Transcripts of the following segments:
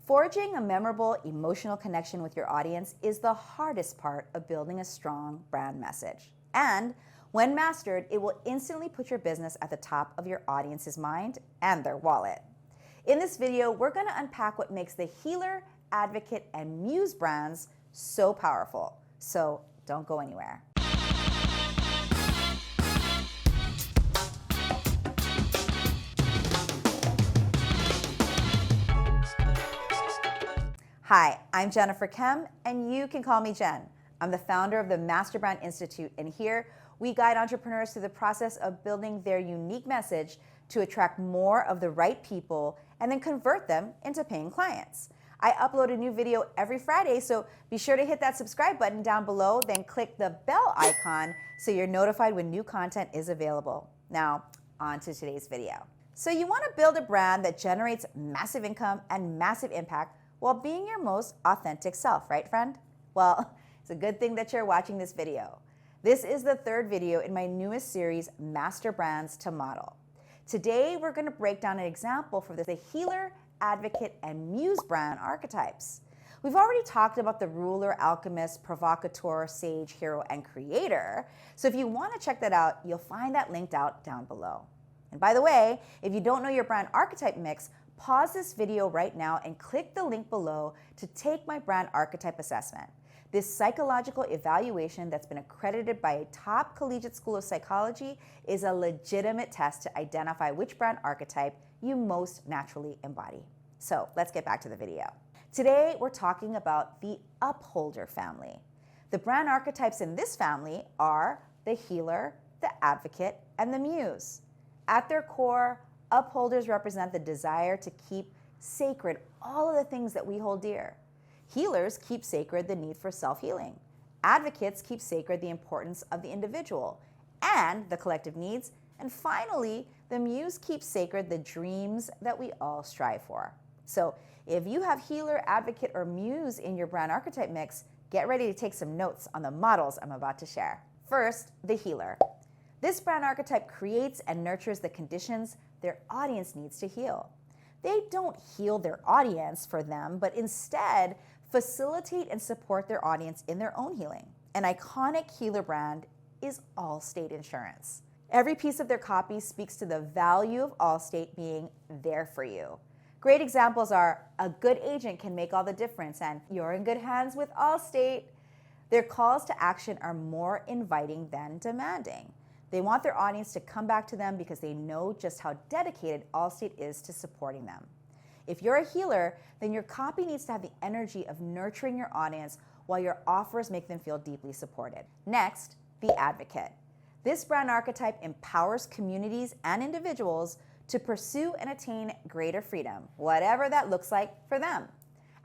Forging a memorable emotional connection with your audience is the hardest part of building a strong brand message. And when mastered, it will instantly put your business at the top of your audience's mind and their wallet. In this video, we're going to unpack what makes the Healer, Advocate, and Muse brands so powerful. So don't go anywhere. Hi, I'm Jennifer Kem, and you can call me Jen. I'm the founder of the Master Brand Institute, and here we guide entrepreneurs through the process of building their unique message to attract more of the right people and then convert them into paying clients. I upload a new video every Friday, so be sure to hit that subscribe button down below, then click the bell icon so you're notified when new content is available. Now, on to today's video. So you want to build a brand that generates massive income and massive impact while being your most authentic self, right, friend? Well, it's a good thing that you're watching this video. This is the third video in my newest series, Master Brands to Model. Today, we're going to break down an example for the Healer, Advocate, and Muse brand archetypes. We've already talked about the ruler, alchemist, provocateur, sage, hero, and creator. So if you want to check that out, you'll find that linked out down below. And by the way, if you don't know your brand archetype mix, pause this video right now and click the link below to take my brand archetype assessment. This psychological evaluation that's been accredited by a top collegiate school of psychology is a legitimate test to identify which brand archetype you most naturally embody. So let's get back to the video. Today, we're talking about the Upholder family. The brand archetypes in this family are the Healer, the Advocate, and the Muse. At their core, Upholders represent the desire to keep sacred all of the things that we hold dear. Healers keep sacred the need for self-healing. Advocates keep sacred the importance of the individual and the collective needs. And finally, the Muse keeps sacred the dreams that we all strive for. So if you have Healer, Advocate, or Muse in your brand archetype mix, get ready to take some notes on the models I'm about to share. First, the Healer. This brand archetype creates and nurtures the conditions their audience needs to heal. They don't heal their audience for them, but instead facilitate and support their audience in their own healing. An iconic Healer brand is Allstate Insurance. Every piece of their copy speaks to the value of Allstate being there for you. Great examples are, a good agent can make all the difference, and you're in good hands with Allstate. Their calls to action are more inviting than demanding. They want their audience to come back to them because they know just how dedicated Allstate is to supporting them. If you're a healer, then your copy needs to have the energy of nurturing your audience while your offers make them feel deeply supported. Next, the Advocate. This brand archetype empowers communities and individuals to pursue and attain greater freedom, whatever that looks like for them.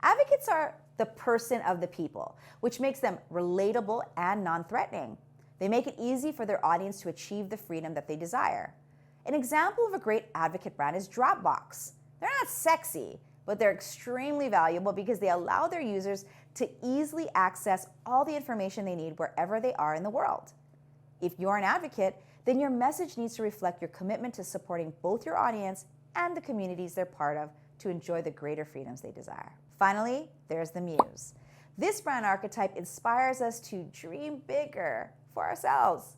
Advocates are the person of the people, which makes them relatable and non-threatening. They make it easy for their audience to achieve the freedom that they desire. An example of a great advocate brand is Dropbox. They're not sexy, but they're extremely valuable because they allow their users to easily access all the information they need wherever they are in the world. If you're an advocate, then your message needs to reflect your commitment to supporting both your audience and the communities they're part of to enjoy the greater freedoms they desire. Finally, there's the Muse. This brand archetype inspires us to dream bigger for ourselves.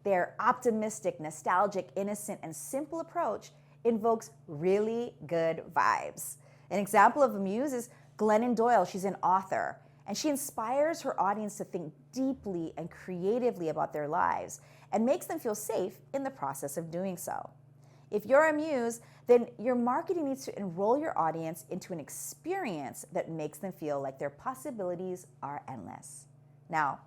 Their optimistic, nostalgic, innocent, and simple approach invokes really good vibes. An example of a Muse is Glennon Doyle. She's an author, and she inspires her audience to think deeply and creatively about their lives and makes them feel safe in the process of doing so. If you're a Muse, then your marketing needs to enroll your audience into an experience that makes them feel like their possibilities are endless. Now,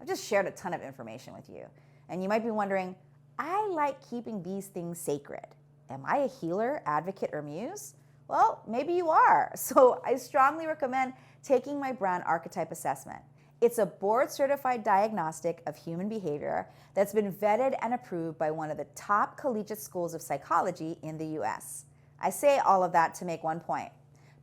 I've just shared a ton of information with you, and you might be wondering, I like keeping these things sacred. Am I a healer, advocate, or muse? Well, maybe you are. So I strongly recommend taking my brand archetype assessment. It's a board-certified diagnostic of human behavior that's been vetted and approved by one of the top collegiate schools of psychology in the US. I say all of that to make one point.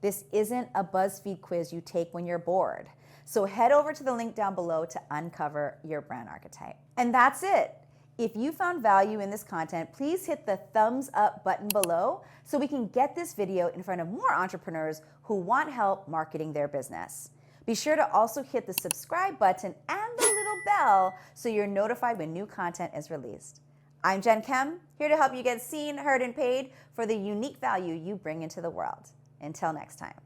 This isn't a BuzzFeed quiz you take when you're bored. So head over to the link down below to uncover your brand archetype. And that's it. If you found value in this content, please hit the thumbs up button below so we can get this video in front of more entrepreneurs who want help marketing their business. Be sure to also hit the subscribe button and the little bell so you're notified when new content is released. I'm Jen Kem, here to help you get seen, heard, and paid for the unique value you bring into the world. Until next time.